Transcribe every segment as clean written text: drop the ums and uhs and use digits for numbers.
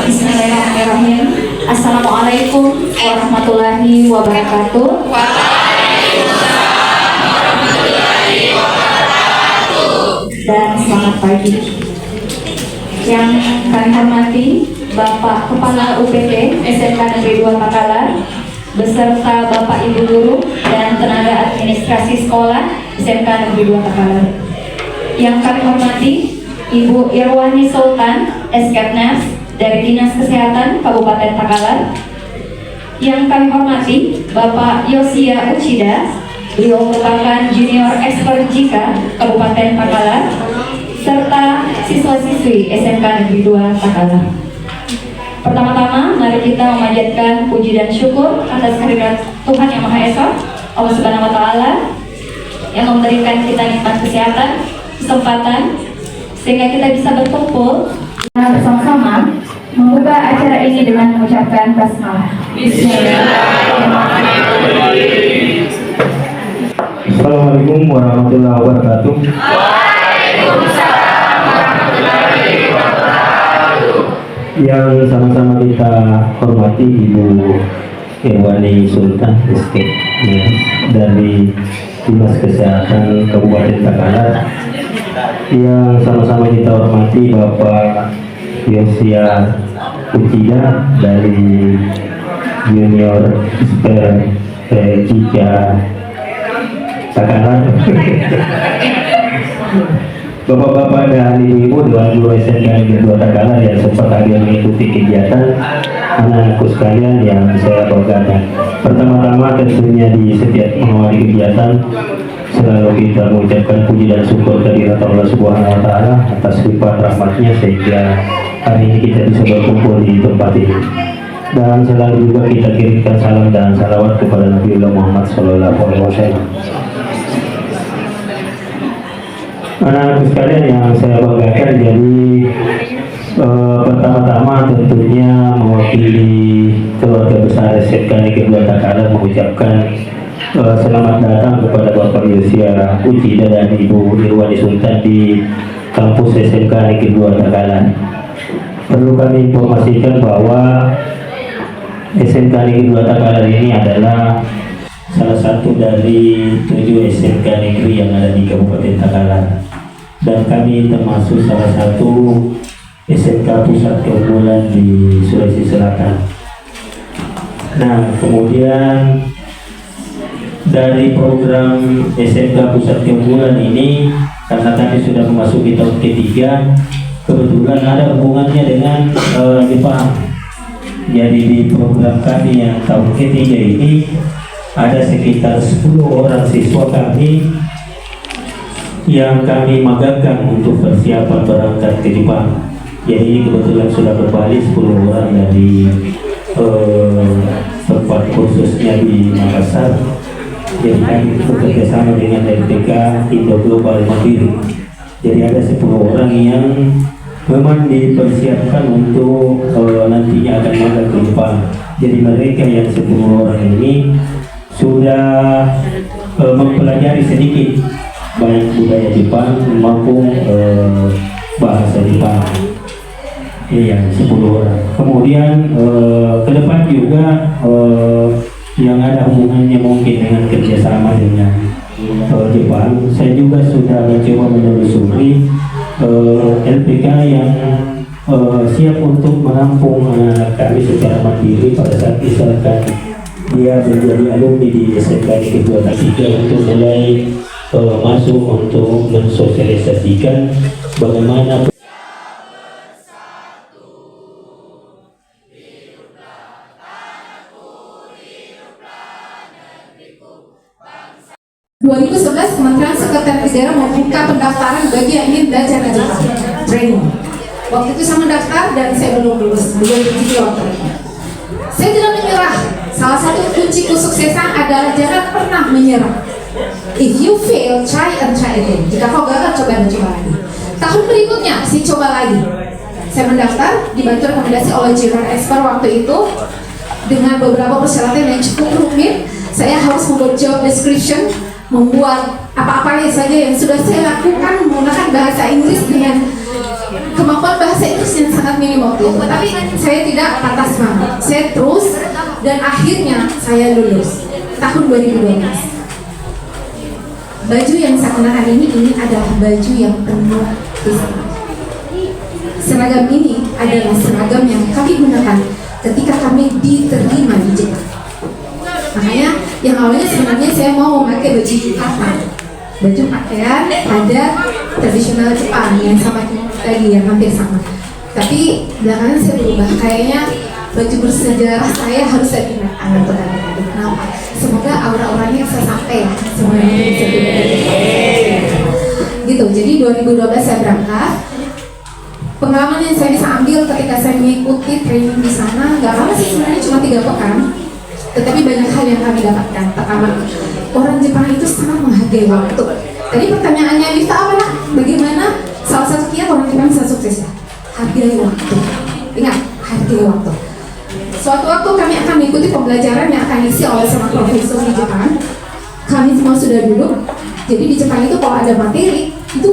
Bismillahirrahmanirrahim. Assalamualaikum warahmatullahi wabarakatuh. Dan selamat pagi. Yang kami hormati Bapak Kepala UPT SMK Negeri 2 Takalar beserta Bapak Ibu Guru dan tenaga administrasi sekolah SMK Negeri 2 Takalar. Yang kami hormati Ibu Irwani Sultan, Eskepnas dari Dinas Kesehatan Kabupaten Takalar. Yang kami hormati Bapak Yosia Uchida, beliau merupakan Junior Expert JIKA Kabupaten Takalar, serta siswa-siswi SMK Negeri 2 Takalar. Pertama-tama, mari kita memanjatkan puji dan syukur atas kehadirat Tuhan Yang Maha Esa, Allah Subhanahu wa Ta'ala, yang memberikan kita nikmat kesehatan, kesempatan, sehingga kita bisa berkumpul bersama-sama membuka acara ini dengan mengucapkan basmalah. Bismillahirrahmanirrahim. Assalamualaikum warahmatullahi wabarakatuh. Waalaikumsalam warahmatullahi wabarakatuh. Yang sama-sama kita hormati Ibu Irwani Sultan dari Dinas Kesehatan Kabupaten Takalar. Yang sama-sama kita hormati Bapak Yosia Uchida dari Junior Expert JIKA Takalar. Bapak-bapak dan ibu-ibu Dewan Guru SMK Negeri 2 Takalar yang sempat hadir mengikuti kegiatan, anak-anakku sekalian yang saya banggakan. Pertama-tama tentunya di setiap mengawali kegiatan selalu kita mengucapkan puji dan syukur kehadirat Allah Subhanahu wa Ta'ala atas lipat rahmatnya sehingga hari ini kita bisa berkumpul di tempat ini. Dan selalu juga kita kirimkan salam dan salawat kepada Nabiullah Muhammad SAW. Anak-anak sekalian yang saya banggakan, jadi pertama-tama tentunya mewakili keluarga besar SMK Negeri 2 Takalar mengucapkan selamat datang kepada Bapak Yosia Uchida dan Ibu Irwani Sultan di kampus SMK Negeri 2 Takalar. Perlu kami informasikan bahwa SMK Negeri 2 Takalar ini adalah salah satu dari 7 SMK negeri yang ada di Kabupaten Takalar, dan kami termasuk salah satu SMK pusat keunggulan di Sulawesi Selatan. Nah, kemudian dari program SMK pusat keunggulan ini, karena kami sudah memasuki tahun ketiga, kebetulan ada hubungannya dengan Jepang. Jadi di program kami yang tahun ketiga ini ada sekitar 10 orang siswa kami yang kami magangkan untuk persiapan berangkat ke Jepang. Jadi kebetulan sudah berbalik 10 orang dari tempat kursusnya di Makassar. Jadi kami bekerja sama dengan LPK Indo Global Mandiri. Jadi ada 10 orang yang memang dipersiapkan untuk nantinya akan magang ke Jepang. Jadi mereka yang 10 orang ini sudah mempelajari sedikit baik budaya Jepang maupun bahasa Jepang. Ini yang 10 orang. Kemudian ke depan juga yang ada hubungannya mungkin dengan kerjasama dengan Jepang, saya juga sudah mencoba menelusuri LPK yang siap untuk menampung kami secara mandiri pada saat misalkan dia menjadi alumni di SMK Negeri 2 Tasika untuk mulai masuk untuk mensosialisasikan bagaimana 2011 Kementerian Sekretaris Negara membuka pendaftaran bagi yang ingin belajar Jepang training. Waktu itu saya mendaftar dan saya belum lulus, belum diuji waktu itu. Saya tidak menyerah. Salah satu kunci kesuksesan adalah jangan pernah menyerah. If you fail, try and try again. Jika kau gagal, coba dan coba lagi. Tahun berikutnya, saya coba lagi. Saya mendaftar, dibantu rekomendasi oleh German Expert waktu itu dengan beberapa persyaratan yang cukup rumit. Saya harus membuat job description, membuat apa-apa saja yang sudah saya lakukan menggunakan bahasa Inggris dengan kemampuan bahasa Inggris yang sangat minim waktu itu. Tapi saya tidak patah semangat. Saya terus dan akhirnya saya lulus tahun 2012. Baju yang saya kenakan ini adalah baju yang penuh desain. Seragam ini adalah seragam yang kami gunakan ketika kami diterima di Jepang. Makanya yang awalnya sebenarnya saya mau memakai baju yukata, baju pakaian adat tradisional Jepang yang sama tadi, yang hampir sama. Tapi belakangan saya berubah, kayaknya baju bersejarah saya harus saya gunakan untuk adik-adik. Kenapa? Semoga aura-auranya saya sampai semuanya bisa gitu. Jadi 2012 saya berangkat. Pengalaman yang saya bisa ambil ketika saya mengikuti training di sana nggak lama sih, sebenarnya cuma 3 pekan. Tetapi banyak hal yang kami dapatkan. Pertama, orang Jepang itu sangat menghargai waktu. Tadi pertanyaannya, Lisa apa nak? Bagaimana salah satu kiat orang Jepang bisa sukses? Hargai waktu. Ingat, hargai waktu. Suatu waktu kami akan mengikuti pembelajaran yang akan diisi oleh seorang profesor di Jepang. Kami semua sudah duduk. Jadi di Jepang itu kalau ada materi, itu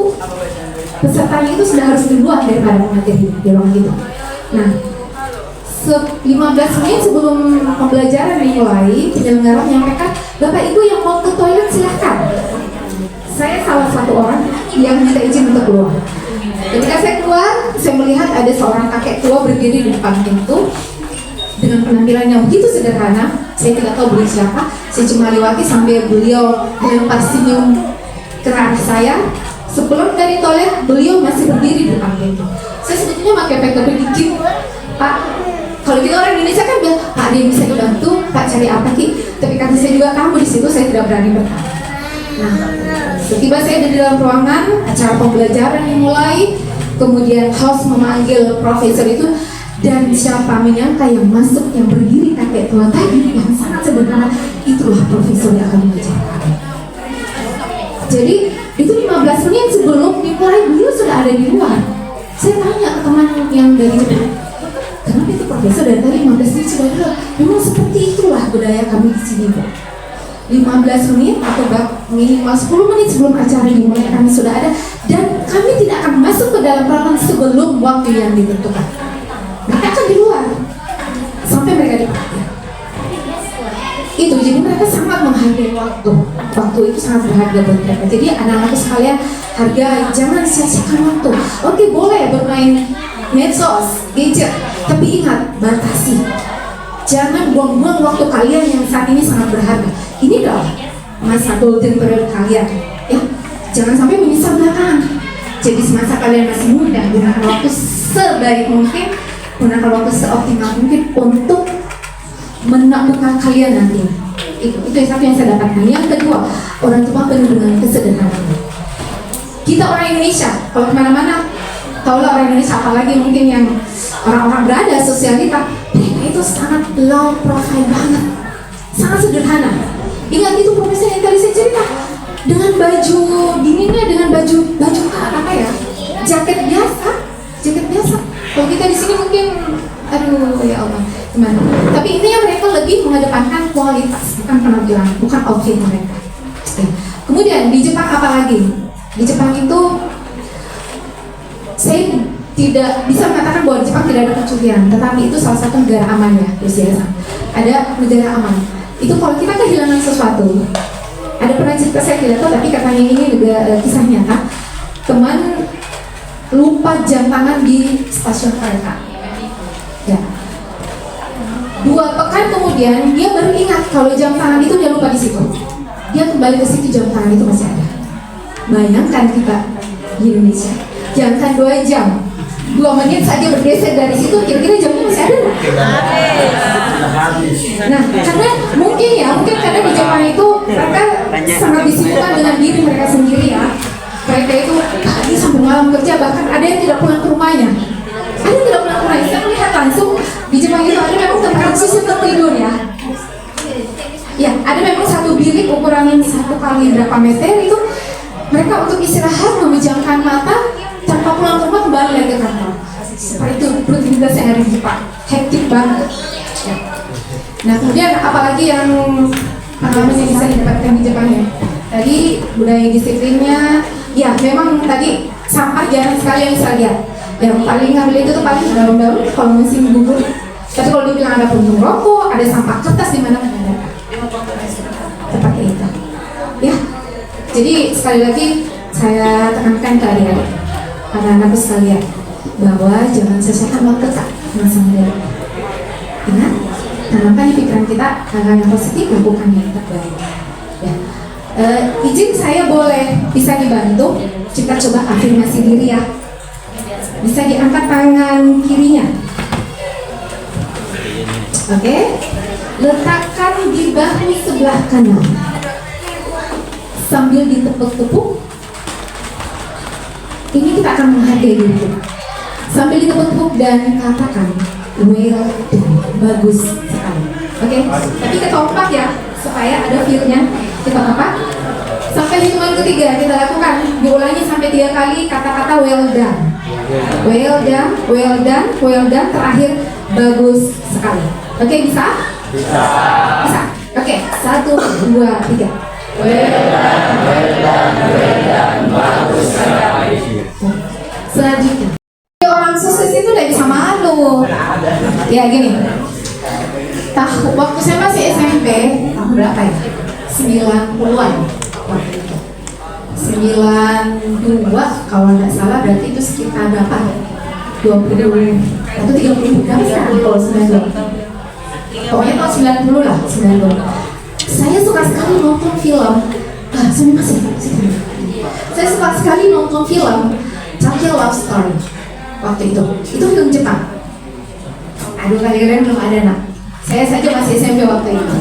pesertanya itu sudah harus duluan daripada materi di ruang itu. Nah, 15 menit sebelum pembelajaran dimulai, penyelenggara menyampaikan, Bapak Ibu yang mau ke toilet silahkan. Saya salah satu orang yang minta izin untuk keluar. Ketika saya keluar, saya melihat ada seorang kakek tua berdiri di depan pintu dengan penampilan yang begitu sederhana. Saya tidak tahu beliau siapa. Saya cuma lewati sambil beliau melempar senyum ke arah saya. Sebelum dari toilet, beliau masih berdiri di depan pintu. Saya sebetulnya pakai pakai dikit, Pak. Kalau kita orang Indonesia kan bilang, Pak, dia bisa dibantu, Pak cari apa Ki? Tapi karena saya juga kamu di situ, saya tidak berani berkata. Nah, setiba saya ada di dalam ruangan, acara pembelajaran dimulai, kemudian host memanggil profesor itu, dan siapa menyangka yang masuk, yang berdiri kakek tua tadi, yang sangat sederhana, itulah profesor yang akan mengajarkan. Jadi, itu 15 menit sebelum dimulai, beliau sudah ada di luar. Saya tanya ke teman yang dari Jepang, kenapa itu profesor dari tadi 15 menit sudah ada? Memang seperti itulah budaya kami di sini, Bu. 15 menit atau minimal 10 menit sebelum acara dimulai kami sudah ada, dan kami tidak akan masuk ke dalam ruangan sebelum waktu yang ditentukan. Mereka akan di luar sampai mereka dipanggil. Itu jadi mereka sangat menghargai waktu. Waktu itu sangat berharga buat mereka. Jadi anak-anakku sekalian, hargai, jangan sia-siakan waktu. Oke, boleh bermain medsos, gadget, tapi ingat, batasi. Jangan buang-buang waktu kalian yang saat ini sangat berharga. Ini adalah masa golden period kalian, ya. Jangan sampai menyesal belakangan. Jadi semasa kalian masih muda, gunakan waktu sebaik mungkin, gunakan waktu seoptimal mungkin untuk menemukan kalian nanti. Itu yang satu yang saya dapatkan. Yang kedua, orang Jepang penuh dengan kesederhanaan. Kita orang Indonesia, kalau kemana-mana, tahulah orang Indonesia, apalagi mungkin yang orang-orang berada sosialita, mereka itu sangat low profile banget, sangat sederhana. Ingat itu profesor yang tadi saya cerita, dengan baju dinginnya, dengan baju apa ya, jaket biasa. Kalau kita di sini mungkin, aduh ya Allah, gimana? Tapi intinya mereka lebih mengedepankan kualitas, bukan penampilan, bukan outfit mereka. Kemudian di Jepang apa lagi? Di Jepang itu saya tidak bisa mengatakan bahwa di Jepang tidak ada pencurian, tetapi itu salah satu negara aman ya, Rusia. Ada negara aman. Itu kalau kita kehilangan sesuatu, ada pernah cerita saya tidak tahu, tapi katanya ini juga kisah nyata. Teman lupa lupa jam tangan di stasiun kereta. Ya. 2 pekan kemudian dia baru ingat kalau jam tangan itu dia lupa di situ. Dia kembali ke situ, jam tangan itu masih ada. Bayangkan kita di Indonesia, jangan 2 jam, 2 menit saja bergeser dari situ, kira-kira jamnya masih ada nggak? Nah, karena mungkin karena di Jepang itu mereka sangat disibukkan dengan diri mereka sendiri ya. Mereka itu pagi sampai malam kerja, bahkan ada yang tidak pulang ke rumahnya. Ada yang tidak pulang ke rumahnya. Saya melihat langsung di Jepang itu ada memang tempat khusus untuk tidur ya. Ya, ada memang satu bilik ukuran 1 kali berapa meter itu mereka untuk istirahat, memejamkan mata tanpa pulang ke rumah, kembali lagi ke kantor. Seperti itu rutinitas sehari di Jepang, hektik banget. Ya. Nah, kemudian apalagi yang pengalaman yang bisa didapatkan di Jepang ya? Tadi budaya disiplinnya, ya memang tadi sampah jarang sekali yang bisa lihat. Yang paling ngambil itu tuh paling daun-daun kalau musim gugur. Tapi kalau dibilang ada puntung rokok, ada sampah kertas di mana ada. Seperti itu. Ya. Jadi sekali lagi saya tekankan ke adik-adik, anak-anakku sekalian, bahwa jangan sesuatu waktu tak masa muda. Ingat, tanamkan di pikiran kita hal-hal yang positif, lakukan yang terbaik. Ya. Izin saya boleh bisa dibantu, kita coba afirmasi diri ya. Bisa diangkat tangan kirinya. Oke. Letakkan di bahu sebelah kanan. Sambil ditepuk-tepuk. Ini kita akan menghargai diri kita. Sambil ditepuk-tepuk dan katakan, well done, bagus sekali. Oke. Tapi kita kompak ya, supaya ada feel-nya. Kita kompak. Sampai hitungan ketiga kita lakukan, diulangi sampai 3 kali kata-kata well done. Well done, well done, well done. Terakhir bagus sekali. Oke, bisa? Bisa. Bisa. Oke, 1, 2, 3. Well done, bagus sekali. Selanjutnya, orang sukses itu udah bisa malu. Ya gini. Waktu saya masih SMP, tahun berapa ya? 90-an. 92 kalau nggak salah, berarti itu sekitar berapa? 20 atau 30 berapa sekarang kalau 90? Pokoknya tahun 90 lah, 90. Saya suka sekali nonton film. Saya suka sekali nonton film Tokyo Love Story waktu itu. Itu film Jepang. Aduh, kalian belum ada nak. Saya saja masih SMP waktu itu.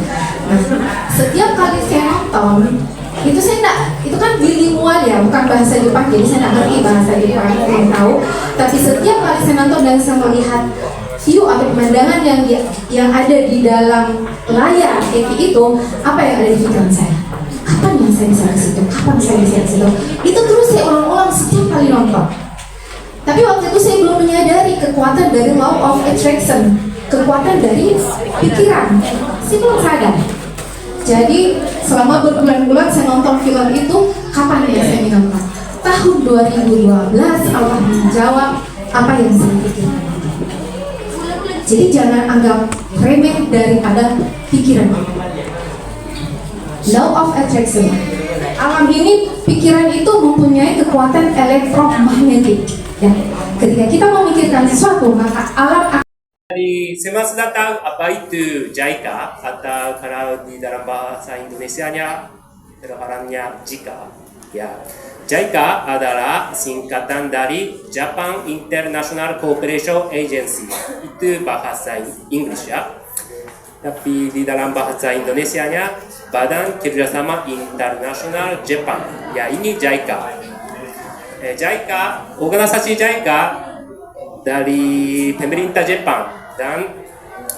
Nah, setiap kali saya nonton itu saya enggak, itu kan bilingual ya, bukan bahasa Jepang, jadi saya enggak ngerti bahasa Jepang, saya tahu. Tapi setiap kali saya nonton dan saya melihat view atau pemandangan yang ada di dalam layar TV itu, apa yang ada di pikiran saya? Kapan yang saya bisa ke situ? Kapan saya bisa ke situ? Itu terus saya ulang-ulang setiap kali nonton. Tapi waktu itu saya belum menyadari kekuatan dari law of attraction, kekuatan dari pikiran. Saya belum sadar. Jadi selama berbulan-bulan saya nonton film itu, kapan ya saya nonton? Tahun 2012 Allah menjawab apa yang saya pikirkan. Jadi jangan anggap remeh daripada pikiran. Law of attraction. Alam ini, pikiran itu mempunyai kekuatan elektromagnetik. Ya, ketika kita memikirkan sesuatu, maka alam Di Semas datang apa itu JICA atau kalau di dalam bahasa Indonesianya terharamnya JICA. Ya, JICA adalah singkatan dari Japan International Cooperation Agency. Itu bahasa Inggris ya. Tapi di dalam bahasa Indonesianya Badan Kerjasama Internasional Jepang. Ya, ini JICA. JICA, organisasi JICA dari pemerintah Jepang, dan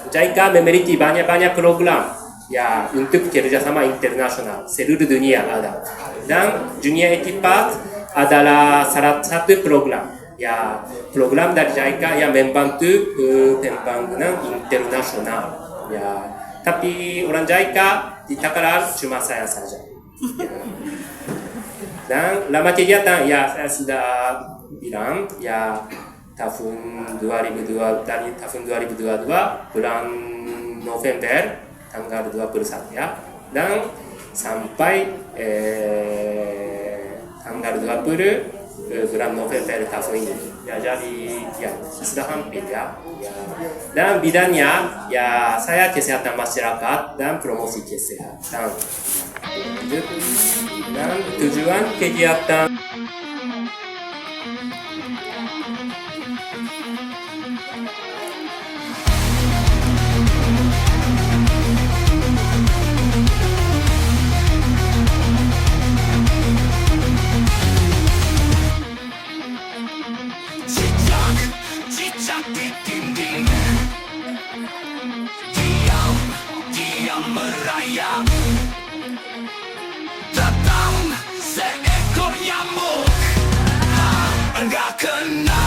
JICA memiliki banyak-banyak program ya untuk kerjasama internasional seluruh dunia ada, dan Junior Etipat adalah salah satu program ya, program dari JICA yang membantu pembangunan internasional ya. Tapi orang JICA di Takarar cuma saya saja ya. Dan lama kegiatan ya saya sudah bilang ya, tahun 2022 bulan November tanggal 21 ya, dan sampai tanggal 20 Grand Novel tahun ini. Ya, jadi ya sudah hampir ya. Ya. Dan bidangnya ya saya kesehatan masyarakat dan promosi kesehatan. Dan tujuan kegiatan Cicak di dinding, diam, diam merayap. Datang seekor nyamuk, enggak kena.